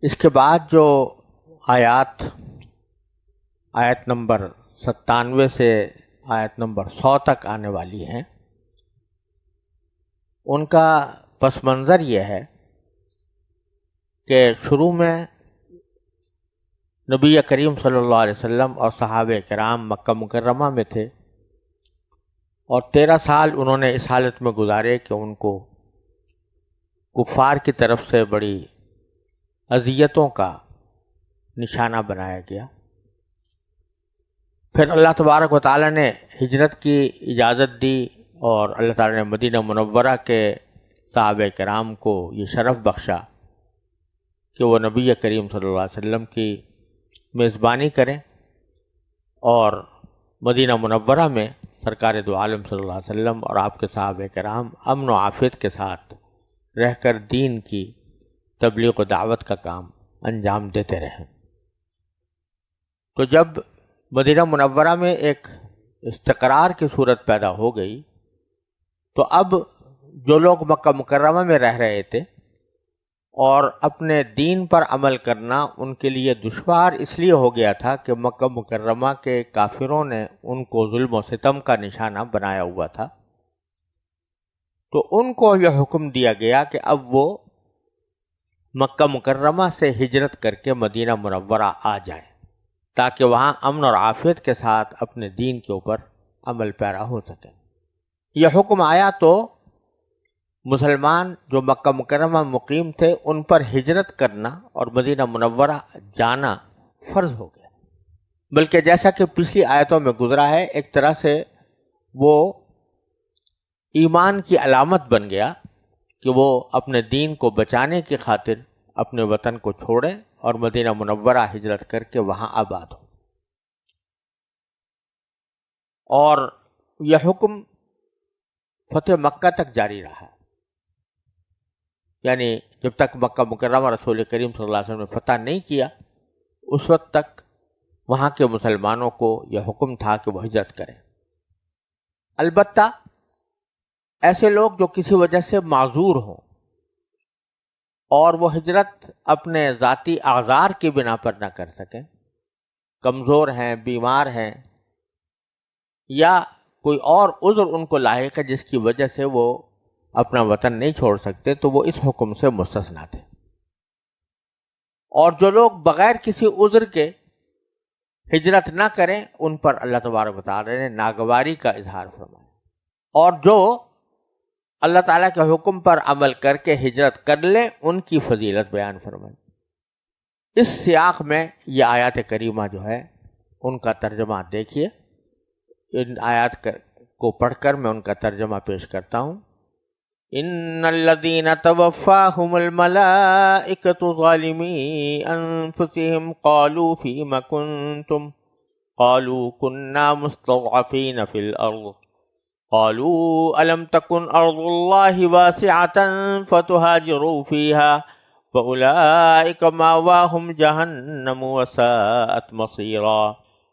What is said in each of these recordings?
اس کے بعد جو آیت نمبر 97 سے آیت نمبر 100 تک آنے والی ہیں، ان کا پس منظر یہ ہے کہ شروع میں نبی کریم صلی اللہ علیہ وسلم اور صحابہ کرام مکہ مکرمہ میں تھے، اور 13 سال انہوں نے اس حالت میں گزارے کہ ان کو کفار کی طرف سے بڑی اذیتوں کا نشانہ بنایا گیا۔ پھر اللہ تبارک و تعالیٰ نے ہجرت کی اجازت دی، اور اللہ تعالیٰ نے مدینہ منورہ کے صحابہ کرام کو یہ شرف بخشا کہ وہ نبی کریم صلی اللہ علیہ وسلم کی میزبانی کریں، اور مدینہ منورہ میں سرکار دو عالم صلی اللہ علیہ وسلم اور آپ کے صحابہ کرام امن و عافیت کے ساتھ رہ کر دین کی تبلیغ و دعوت کا کام انجام دیتے رہیں۔ تو جب مدینہ منورہ میں ایک استقرار کی صورت پیدا ہو گئی، تو اب جو لوگ مکہ مکرمہ میں رہ رہے تھے اور اپنے دین پر عمل کرنا ان کے لیے دشوار اس لیے ہو گیا تھا کہ مکہ مکرمہ کے کافروں نے ان کو ظلم و ستم کا نشانہ بنایا ہوا تھا، تو ان کو یہ حکم دیا گیا کہ اب وہ مکہ مکرمہ سے ہجرت کر کے مدینہ منورہ آ جائیں، تاکہ وہاں امن اور عافیت کے ساتھ اپنے دین کے اوپر عمل پیرا ہو سکے۔ یہ حکم آیا تو مسلمان جو مکہ مکرمہ مقیم تھے ان پر ہجرت کرنا اور مدینہ منورہ جانا فرض ہو گیا، بلکہ جیسا کہ پچھلی آیتوں میں گزرا ہے، ایک طرح سے وہ ایمان کی علامت بن گیا کہ وہ اپنے دین کو بچانے کی خاطر اپنے وطن کو چھوڑیں اور مدینہ منورہ ہجرت کر کے وہاں آباد ہو۔ اور یہ حکم فتح مکہ تک جاری رہا، یعنی جب تک مکہ مکرمہ رسول کریم صلی اللہ علیہ وسلم نے فتح نہیں کیا، اس وقت تک وہاں کے مسلمانوں کو یہ حکم تھا کہ وہ ہجرت کریں۔ البتہ ایسے لوگ جو کسی وجہ سے معذور ہوں اور وہ ہجرت اپنے ذاتی اعذار کی بنا پر نہ کر سکیں، کمزور ہیں، بیمار ہیں، یا کوئی اور عذر ان کو لاحق ہے جس کی وجہ سے وہ اپنا وطن نہیں چھوڑ سکتے، تو وہ اس حکم سے مستثنیٰ تھے۔ اور جو لوگ بغیر کسی عذر کے ہجرت نہ کریں ان پر اللہ تبارک و تعالی نے ناگواری کا اظہار فرمایا، اور جو اللہ تعالیٰ کے حکم پر عمل کر کے ہجرت کر لیں ان کی فضیلت بیان فرمائی۔ اس سیاق میں یہ آیات کریمہ جو ہے ان کا ترجمہ دیکھیے، ان آیات کو پڑھ کر میں ان کا ترجمہ پیش کرتا ہوں۔ ان الذين توفاهم الملائكة ظالمي انفسهم قالوا فيما كنتم قالوا كنا مستضعفين في الارض قالوا الم تكن ارض الله واسعة فتهاجروا فيها فاولئك مأواهم جهنم وساءت مصيرا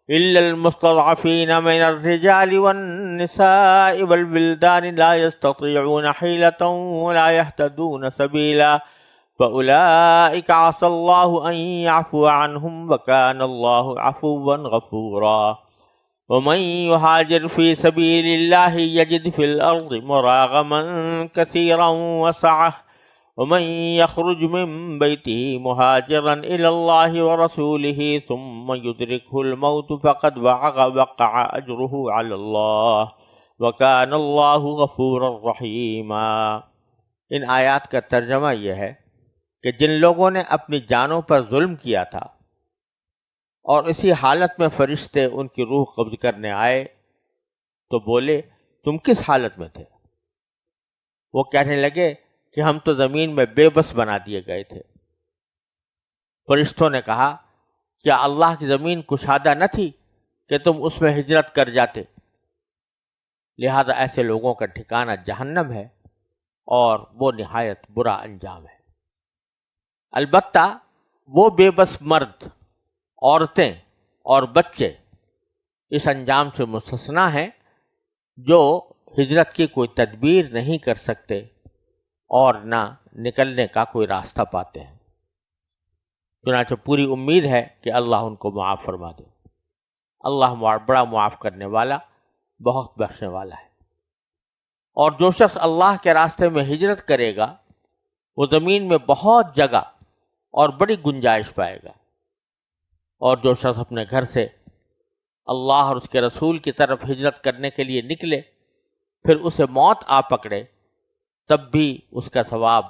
إلا المستضعفين من الرجال والنساء والولدان لا يستطيعون حيلة ولا يهتدون سبيلا فأولئك عسى الله أن يعفو عنهم وكان الله عفوا غفورا ومن يهاجر في سبيل الله يجد في الأرض مراغما كثيرا وسعة ومن يخرج من بيته مهاجرا إلى الله ورسوله ثم يدركه الموت فقد وقع أجره على الله وكان الله غفورا رحيما۔ ان آیات کا ترجمہ یہ ہے کہ جن لوگوں نے اپنی جانوں پر ظلم کیا تھا اور اسی حالت میں فرشتے ان کی روح قبض کرنے آئے تو بولے تم کس حالت میں تھے؟ وہ کہنے لگے کہ ہم تو زمین میں بے بس بنا دیے گئے تھے۔ فرشتوں نے کہا کیا اللہ کی زمین کشادہ نہ تھی کہ تم اس میں ہجرت کر جاتے؟ لہذا ایسے لوگوں کا ٹھکانہ جہنم ہے اور وہ نہایت برا انجام ہے۔ البتہ وہ بے بس مرد، عورتیں اور بچے اس انجام سے مستثنیٰ ہیں جو ہجرت کی کوئی تدبیر نہیں کر سکتے اور نہ نکلنے کا کوئی راستہ پاتے ہیں۔ چنانچہ پوری امید ہے کہ اللہ ان کو معاف فرما دے۔ اللہ بڑا معاف کرنے والا، بہت بخشنے والا ہے۔ اور جو شخص اللہ کے راستے میں ہجرت کرے گا وہ زمین میں بہت جگہ اور بڑی گنجائش پائے گا، اور جو شخص اپنے گھر سے اللہ اور اس کے رسول کی طرف ہجرت کرنے کے لیے نکلے پھر اسے موت آ پکڑے تب بھی اس کا ثواب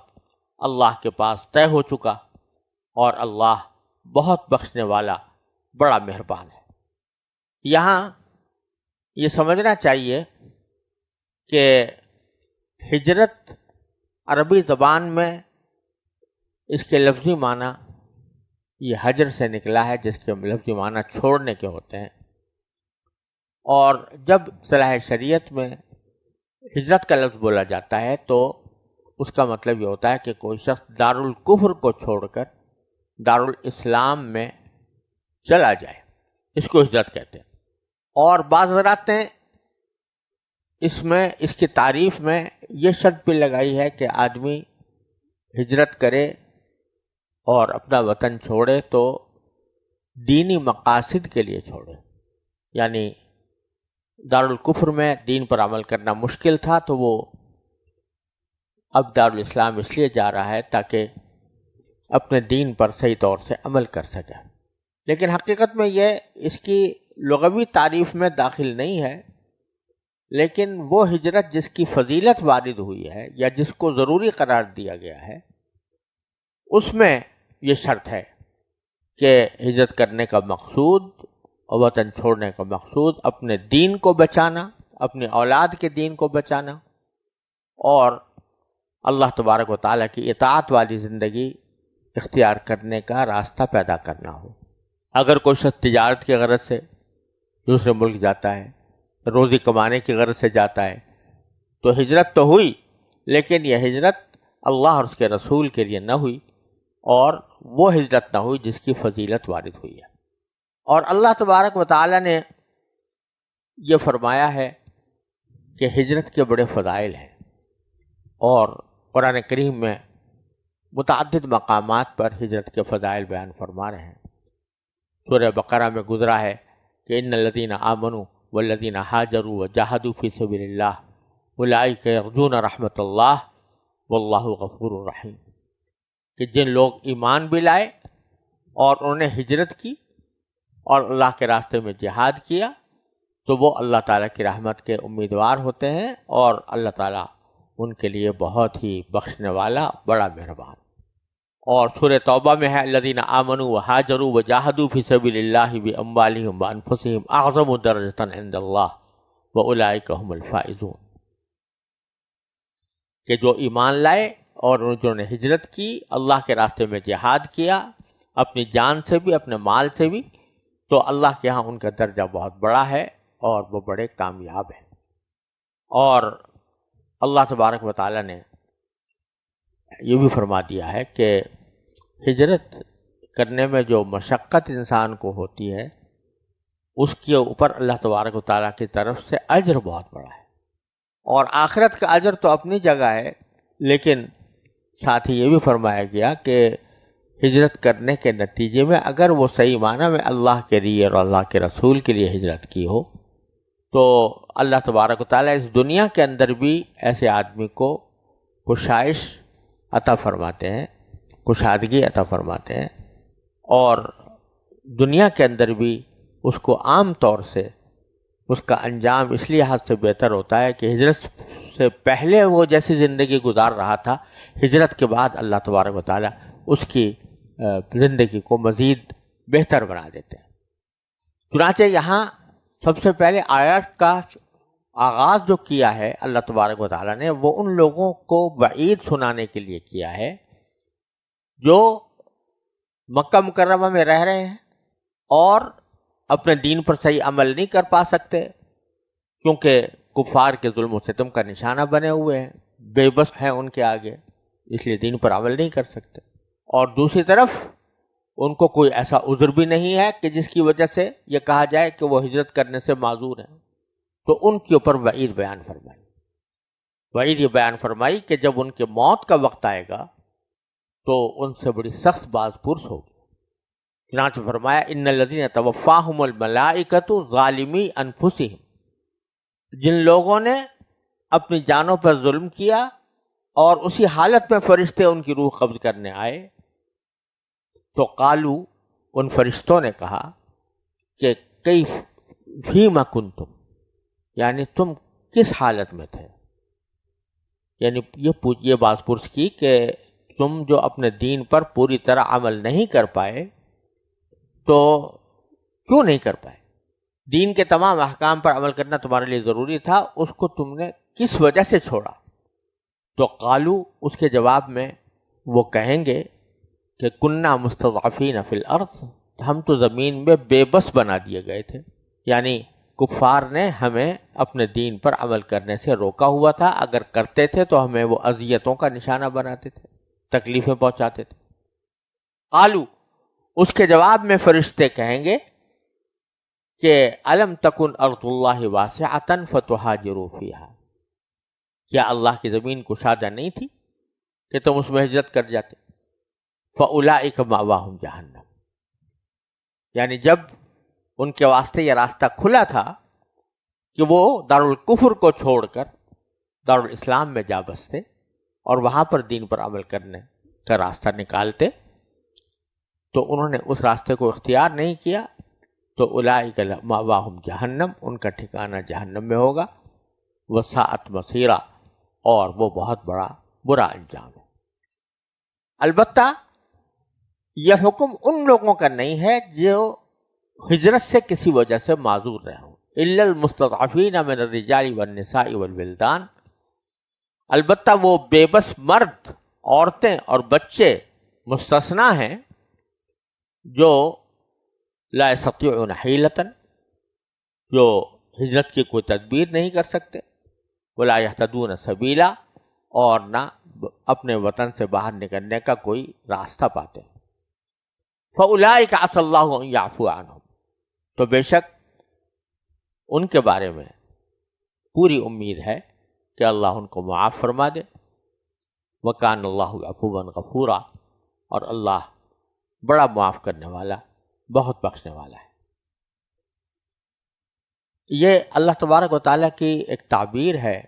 اللہ کے پاس طے ہو چکا، اور اللہ بہت بخشنے والا، بڑا مہربان ہے۔ یہاں یہ سمجھنا چاہیے کہ ہجرت عربی زبان میں اس کے لفظی معنی یہ حجر سے نکلا ہے، جس کے لفظی معنی چھوڑنے کے ہوتے ہیں، اور جب اصطلاح شریعت میں ہجرت کا لفظ بولا جاتا ہے تو اس کا مطلب یہ ہوتا ہے کہ کوئی شخص دارالکفر کو چھوڑ کر دارالاسلام میں چلا جائے، اس کو ہجرت کہتے ہیں۔ اور بعض حضرات نے اس کی تعریف میں یہ شرط بھی لگائی ہے کہ آدمی ہجرت کرے اور اپنا وطن چھوڑے تو دینی مقاصد کے لیے چھوڑے، یعنی دارالکفر میں دین پر عمل کرنا مشکل تھا تو وہ اب دارالاسلام اس لیے جا رہا ہے تاکہ اپنے دین پر صحیح طور سے عمل کر سکے۔ لیکن حقیقت میں یہ اس کی لغوی تعریف میں داخل نہیں ہے، لیکن وہ ہجرت جس کی فضیلت وارد ہوئی ہے یا جس کو ضروری قرار دیا گیا ہے اس میں یہ شرط ہے کہ ہجرت کرنے کا مقصود اور وطن چھوڑنے کا مقصود اپنے دین کو بچانا، اپنی اولاد کے دین کو بچانا، اور اللہ تبارک و تعالیٰ کی اطاعت والی زندگی اختیار کرنے کا راستہ پیدا کرنا ہو۔ اگر کوئی شخص تجارت کی غرض سے دوسرے ملک جاتا ہے، روزی کمانے کی غرض سے جاتا ہے تو ہجرت تو ہوئی، لیکن یہ ہجرت اللہ اور اس کے رسول کے لیے نہ ہوئی، اور وہ ہجرت نہ ہوئی جس کی فضیلت وارد ہوئی ہے۔ اور اللہ تبارک و تعالیٰ نے یہ فرمایا ہے کہ ہجرت کے بڑے فضائل ہیں، اور قرآن کریم میں متعدد مقامات پر ہجرت کے فضائل بیان فرما رہے ہیں۔ سورہ بقرہ میں گزرا ہے کہ ان الذین آمنوا والذین ہاجروا وجاہدوا فی سبیل اللہ اولئک یرجون رحمت اللہ واللہ غفور رحیم، کہ جن لوگ ایمان بھی لائے اور انہوں نے ہجرت کی اور اللہ کے راستے میں جہاد کیا تو وہ اللہ تعالیٰ کی رحمت کے امیدوار ہوتے ہیں، اور اللہ تعالیٰ ان کے لیے بہت ہی بخشنے والا، بڑا مہربان۔ اور سورہ توبہ میں ہے الذین آمنوا وہاجروا وجاہدوا فی سبیل اللہ باموالہم وانفسہم اعظم درجۃ عند اللہ واولئک ھم الفائزون، کہ جو ایمان لائے اور انہوں نے ہجرت کی، اللہ کے راستے میں جہاد کیا، اپنی جان سے بھی اپنے مال سے بھی، تو اللہ کے ہاں ان کا درجہ بہت بڑا ہے اور وہ بڑے کامیاب ہیں۔ اور اللہ تبارک و تعالیٰ نے یہ بھی فرما دیا ہے کہ ہجرت کرنے میں جو مشقت انسان کو ہوتی ہے اس کے اوپر اللہ تبارک و تعالیٰ کی طرف سے اجر بہت بڑا ہے، اور آخرت کا اجر تو اپنی جگہ ہے، لیکن ساتھ ہی یہ بھی فرمایا گیا کہ ہجرت کرنے کے نتیجے میں اگر وہ صحیح معنی میں اللہ کے لیے اور اللہ کے رسول کے لیے ہجرت کی ہو تو اللہ تبارک و تعالیٰ اس دنیا کے اندر بھی ایسے آدمی کو کشائش عطا فرماتے ہیں، کشادگی عطا فرماتے ہیں، اور دنیا کے اندر بھی اس کو عام طور سے اس کا انجام اس لحاظ سے بہتر ہوتا ہے کہ ہجرت سے پہلے وہ جیسی زندگی گزار رہا تھا، ہجرت کے بعد اللہ تبارک و تعالیٰ اس کی زندگی کو مزید بہتر بنا دیتے ہیں۔ چنانچہ یہاں سب سے پہلے آیات کا آغاز جو کیا ہے اللہ تبارک و تعالیٰ نے، وہ ان لوگوں کو وعید سنانے کے لیے کیا ہے جو مکہ مکرمہ میں رہ رہے ہیں اور اپنے دین پر صحیح عمل نہیں کر پا سکتے کیونکہ کفار کے ظلم و ستم کا نشانہ بنے ہوئے ہیں، بے بس ہیں ان کے آگے، اس لیے دین پر عمل نہیں کر سکتے، اور دوسری طرف ان کو کوئی ایسا عذر بھی نہیں ہے کہ جس کی وجہ سے یہ کہا جائے کہ وہ ہجرت کرنے سے معذور ہیں، تو ان کے اوپر وعید بیان فرمائی۔ وعید یہ بیان فرمائی کہ جب ان کے موت کا وقت آئے گا تو ان سے بڑی سخت باز پرس ہوگی، چنانچہ فرمایا ان الذین توفاہم الملائکۃ ظالمی انفسہم، جن لوگوں نے اپنی جانوں پر ظلم کیا اور اسی حالت میں فرشتے ان کی روح قبض کرنے آئے، تو قالو، ان فرشتوں نے کہا کہ کیف فیما کنتم، یعنی تم کس حالت میں تھے، یعنی یہ بات پرس کی کہ تم جو اپنے دین پر پوری طرح عمل نہیں کر پائے تو کیوں نہیں کر پائے؟ دین کے تمام احکام پر عمل کرنا تمہارے لیے ضروری تھا، اس کو تم نے کس وجہ سے چھوڑا؟ تو قالو، اس کے جواب میں وہ کہیں گے کہ کننا مستضعفین فی الارض، ہم تو زمین میں بے بس بنا دیے گئے تھے، یعنی کفار نے ہمیں اپنے دین پر عمل کرنے سے روکا ہوا تھا، اگر کرتے تھے تو ہمیں وہ اذیتوں کا نشانہ بناتے تھے، تکلیفیں پہنچاتے تھے۔ قالو، اس کے جواب میں فرشتے کہیں گے کہ الم تکن ارض اللہ واسعۃ فتہاجروا فیہا، کیا اللہ کی زمین کشادہ نہیں تھی کہ تم اس میں ہجرت کر جاتے؟ فاولئک مأواہم جہنم، یعنی جب ان کے واسطے یہ راستہ کھلا تھا کہ وہ دارالکفر کو چھوڑ کر دارالاسلام میں جا بستے اور وہاں پر دین پر عمل کرنے کا راستہ نکالتے، تو انہوں نے اس راستے کو اختیار نہیں کیا، تو اولئک مأواہم جہنم، ان کا ٹھکانہ جہنم میں ہوگا، وساءت مصیرا، اور وہ بہت بڑا برا انجام ہے۔ البتہ یہ حکم ان لوگوں کا نہیں ہے جو ہجرت سے کسی وجہ سے معذور رہے ہوں، الا المستضعفین من الرجال والنساء والولدان، البتہ وہ بے بس مرد، عورتیں اور بچے مستثنیٰ ہیں جو لا یستطیعون حیلۃ، جو ہجرت کی کوئی تدبیر نہیں کر سکتے، ولا یہتدون سبیلا، اور نہ اپنے وطن سے باہر نکلنے کا کوئی راستہ پاتے ہیں۔ فاولئک عسى اللہ ان یعفو عنہم، تو بے شک ان کے بارے میں پوری امید ہے کہ اللہ ان کو معاف فرما دے، وکان اللہ عفوا غفورا، اور اللہ بڑا معاف کرنے والا، بہت بخشنے والا ہے۔ یہ اللہ تبارک و تعالیٰ کی ایک تعبیر ہے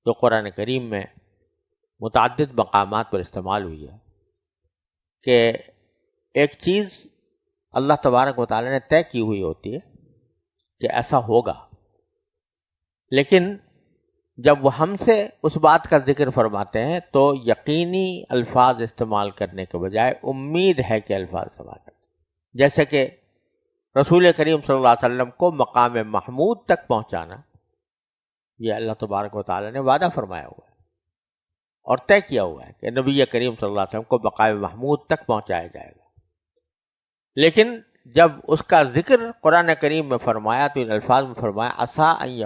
جو قرآن کریم میں متعدد مقامات پر استعمال ہوئی ہے کہ ایک چیز اللہ تبارک و تعالیٰ نے طے کی ہوئی ہوتی ہے کہ ایسا ہوگا، لیکن جب وہ ہم سے اس بات کا ذکر فرماتے ہیں تو یقینی الفاظ استعمال کرنے کے بجائے امید ہے کہ الفاظ استعمال کرتے ہیں، جیسے کہ رسول کریم صلی اللہ علیہ وسلم کو مقام محمود تک پہنچانا، یہ اللہ تبارک و تعالیٰ نے وعدہ فرمایا ہوا ہے اور طے کیا ہوا ہے کہ نبی کریم صلی اللہ علیہ وسلم کو مقام محمود تک پہنچایا جائے گا، لیکن جب اس کا ذکر قرآن کریم میں فرمایا تو ان الفاظ میں فرمایا عسیٰ ان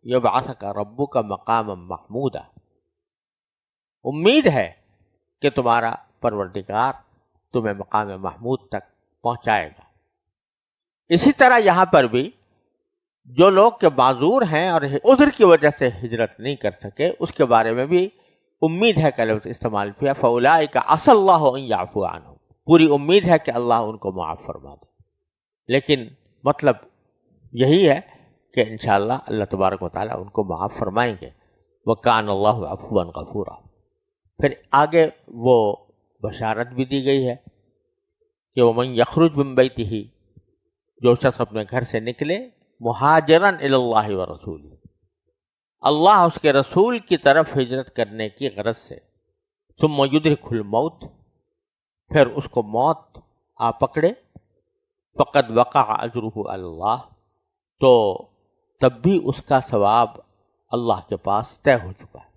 یبعثک ربک مقاما محمودا، امید ہے کہ تمہارا پروردگار تمہیں مقام محمود تک پہنچائے گا۔ اسی طرح یہاں پر بھی جو لوگ کے معذور ہیں اور عذر کی وجہ سے ہجرت نہیں کر سکے، اس کے بارے میں بھی امید ہے کہ لفظ استعمال کیا، فاولئک عسى اللہ ان یعفو عنہم، پوری امید ہے کہ اللہ ان کو معاف فرما دے، لیکن مطلب یہی ہے کہ انشاءاللہ اللہ تبارک و تعالیٰ ان کو معاف فرمائیں گے، وَكَانَ اللَّهُ عَفُوًا غَفُورًا۔ پھر آگے وہ بشارت بھی دی گئی ہے کہ وَمَن يَخْرُجْ مِن بَيْتِهِ، جو شخص اپنے گھر سے نکلے مہاجراً الی اللہ ورسولہ، اللہ اس کے رسول کی طرف ہجرت کرنے کی غرض سے، ثم یدرکہ الموت، پھر اس کو موت آ پکڑے، فقد وقع اجرہ علی اللہ، تو تب بھی اس کا ثواب اللہ کے پاس طے ہو چکا ہے،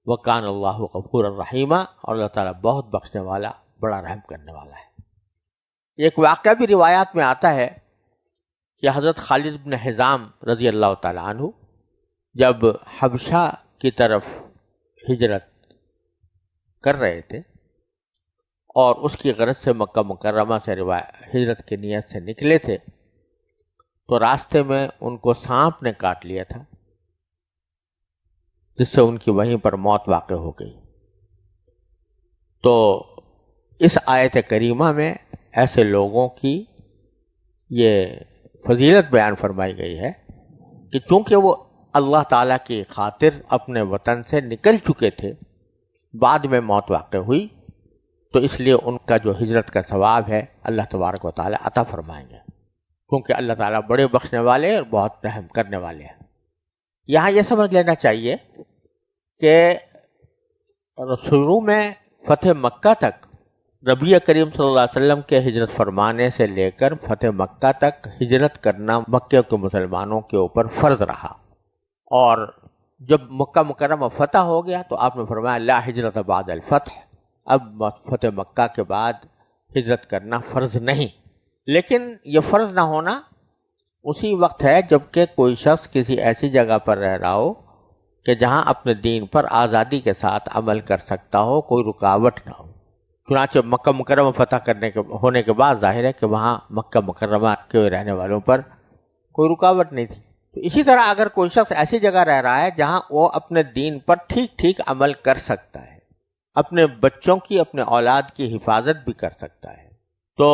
وکان اللہ غفورا رحیما، اور اللہ تعالیٰ بہت بخشنے والا، بڑا رحم کرنے والا ہے۔ ایک واقعہ بھی روایات میں آتا ہے کہ حضرت خالد بن حزام رضی اللہ تعالیٰ عنہ جب حبشہ کی طرف ہجرت کر رہے تھے اور اس کی غرض سے مکہ مکرمہ سے ہجرت کی نیت سے نکلے تھے، تو راستے میں ان کو سانپ نے کاٹ لیا تھا، جس سے ان کی وہیں پر موت واقع ہو گئی۔ تو اس آیت کریمہ میں ایسے لوگوں کی یہ فضیلت بیان فرمائی گئی ہے کہ چونکہ وہ اللہ تعالیٰ کی خاطر اپنے وطن سے نکل چکے تھے، بعد میں موت واقع ہوئی، تو اس لیے ان کا جو ہجرت کا ثواب ہے اللہ تبارک و تعالیٰ عطا فرمائیں گے، کیونکہ اللہ تعالیٰ بڑے بخشنے والے اور بہت رحم کرنے والے ہیں۔ یہاں یہ سمجھ لینا چاہیے کہ شروع میں فتح مکہ تک نبی کریم صلی اللہ علیہ وسلم کے ہجرت فرمانے سے لے کر فتح مکہ تک ہجرت کرنا مکہ کے مسلمانوں کے اوپر فرض رہا، اور جب مکہ مکرمہ فتح ہو گیا تو آپ نے فرمایا لا ہجرت بعد الفتح، اب فتح مکہ کے بعد ہجرت کرنا فرض نہیں۔ لیکن یہ فرض نہ ہونا اسی وقت ہے جب کہ کوئی شخص کسی ایسی جگہ پر رہ رہا ہو کہ جہاں اپنے دین پر آزادی کے ساتھ عمل کر سکتا ہو، کوئی رکاوٹ نہ ہو۔ چنانچہ مکہ مکرمہ فتح ہونے کے بعد ظاہر ہے کہ وہاں مکہ مکرمہ کے رہنے والوں پر کوئی رکاوٹ نہیں تھی۔ تو اسی طرح اگر کوئی شخص ایسی جگہ رہ رہا ہے جہاں وہ اپنے دین پر ٹھیک ٹھیک عمل کر سکتا ہے، اپنے بچوں کی، اپنے اولاد کی حفاظت بھی کر سکتا ہے، تو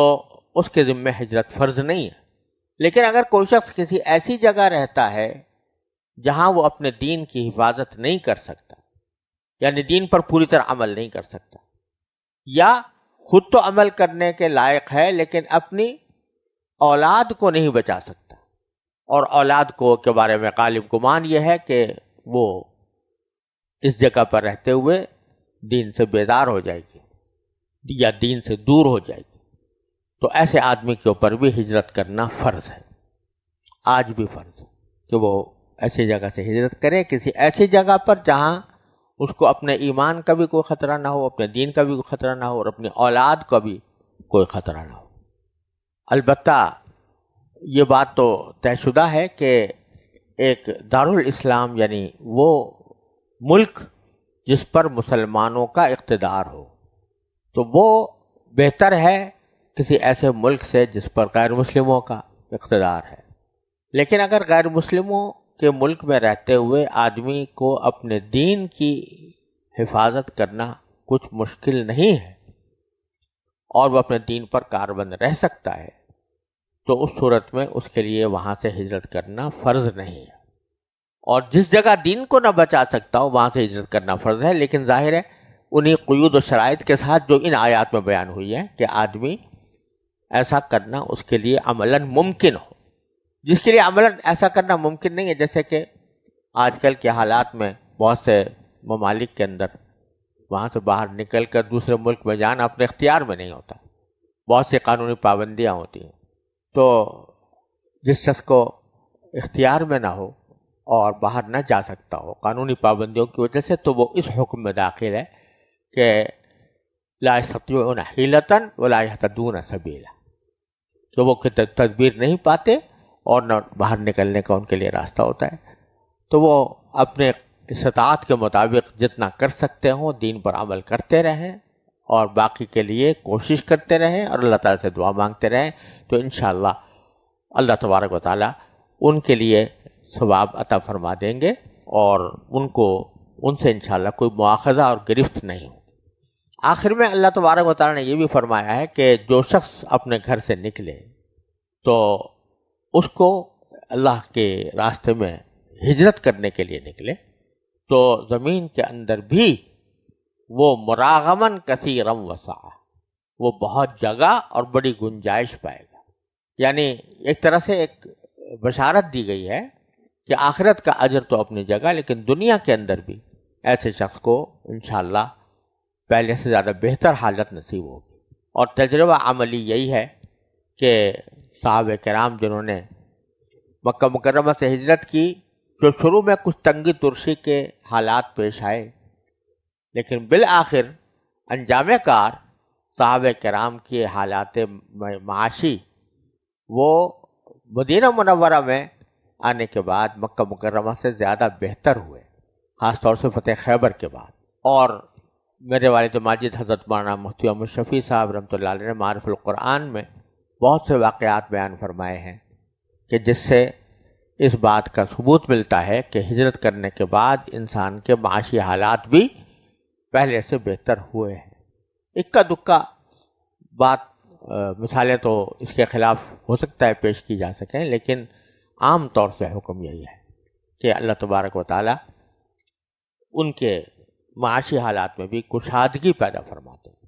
اس کے ذمہ ہجرت فرض نہیں ہے۔ لیکن اگر کوئی شخص کسی ایسی جگہ رہتا ہے جہاں وہ اپنے دین کی حفاظت نہیں کر سکتا، یعنی دین پر پوری طرح عمل نہیں کر سکتا، یا خود تو عمل کرنے کے لائق ہے لیکن اپنی اولاد کو نہیں بچا سکتا، اور اولاد کو کے بارے میں غالب گمان یہ ہے کہ وہ اس جگہ پر رہتے ہوئے دین سے بیدار ہو جائے گی یا دین سے دور ہو جائے گی، تو ایسے آدمی کے اوپر بھی ہجرت کرنا فرض ہے، آج بھی فرض ہے کہ وہ ایسی جگہ سے ہجرت کرے، کسی ایسی جگہ پر جہاں اس کو اپنے ایمان کا بھی کوئی خطرہ نہ ہو، اپنے دین کا بھی کوئی خطرہ نہ ہو، اور اپنی اولاد کا بھی کوئی خطرہ نہ ہو۔ البتہ یہ بات تو طے شدہ ہے کہ ایک دارالاسلام یعنی وہ ملک جس پر مسلمانوں کا اقتدار ہو، تو وہ بہتر ہے کسی ایسے ملک سے جس پر غیر مسلموں کا اقتدار ہے۔ لیکن اگر غیر مسلموں کے ملک میں رہتے ہوئے آدمی کو اپنے دین کی حفاظت کرنا کچھ مشکل نہیں ہے اور وہ اپنے دین پر کاربند رہ سکتا ہے، تو اس صورت میں اس کے لیے وہاں سے ہجرت کرنا فرض نہیں ہے، اور جس جگہ دین کو نہ بچا سکتا ہو وہاں سے ہجرت کرنا فرض ہے۔ لیکن ظاہر ہے انہی قیود و شرائط کے ساتھ جو ان آیات میں بیان ہوئی ہے کہ آدمی ایسا کرنا اس کے لیے عملاً ممکن ہو۔ جس کے لیے عملاً ایسا کرنا ممکن نہیں ہے، جیسے کہ آج کل کے حالات میں بہت سے ممالک کے اندر وہاں سے باہر نکل کر دوسرے ملک میں جانا اپنے اختیار میں نہیں ہوتا، بہت سی قانونی پابندیاں ہوتی ہیں، تو جس شخص کو اختیار میں نہ ہو اور باہر نہ جا سکتا ہو قانونی پابندیوں کی وجہ سے، تو وہ اس حکم میں داخل ہے کہ لا یستطیعون حیلۃ ولا یہتدون سبیلا، کہ وہ تدبیر نہیں پاتے اور نہ باہر نکلنے کا ان کے لیے راستہ ہوتا ہے، تو وہ اپنے استطاعت کے مطابق جتنا کر سکتے ہوں دین پر عمل کرتے رہیں اور باقی کے لیے کوشش کرتے رہیں اور اللہ تعالیٰ سے دعا مانگتے رہیں، تو انشاءاللہ اللہ تبارک و تعالیٰ ان کے لیے ثواب عطا فرما دیں گے، اور ان سے انشاءاللہ کوئی مواخذہ اور گرفت نہیں ہوگی۔ آخر میں اللہ تبارک و تعالیٰ نے یہ بھی فرمایا ہے کہ جو شخص اپنے گھر سے نکلے تو اس کو اللہ کے راستے میں ہجرت کرنے کے لیے نکلے تو زمین کے اندر بھی وہ مراغمن کثیرم وسعہ، وہ بہت جگہ اور بڑی گنجائش پائے گا۔ یعنی ایک طرح سے ایک بشارت دی گئی ہے کہ آخرت کا اجر تو اپنی جگہ، لیکن دنیا کے اندر بھی ایسے شخص کو انشاءاللہ پہلے سے زیادہ بہتر حالت نصیب ہوگی۔ اور تجربہ عملی یہی ہے کہ صحابہ کرام جنہوں نے مکہ مکرمہ سے ہجرت کی، جو شروع میں کچھ تنگی ترشی کے حالات پیش آئے، لیکن بالآخر انجام کار صحابہ کرام کے حالات معاشی وہ مدینہ منورہ میں آنے کے بعد مکہ مکرمہ سے زیادہ بہتر ہوئے، خاص طور سے فتح خیبر کے بعد۔ اور میرے والد ماجد حضرت مولانا مفتی احمد شفیع صاحب رحمۃ اللہ علیہ نے معارف القرآن میں بہت سے واقعات بیان فرمائے ہیں کہ جس سے اس بات کا ثبوت ملتا ہے کہ ہجرت کرنے کے بعد انسان کے معاشی حالات بھی پہلے سے بہتر ہوئے ہیں۔ اکا دکا بات مثالیں تو اس کے خلاف ہو سکتا ہے پیش کی جا سکیں، لیکن عام طور سے حکم یہی ہے کہ اللہ تبارک و تعالیٰ ان کے معاشی حالات میں بھی کشادگی پیدا فرماتے ہیں۔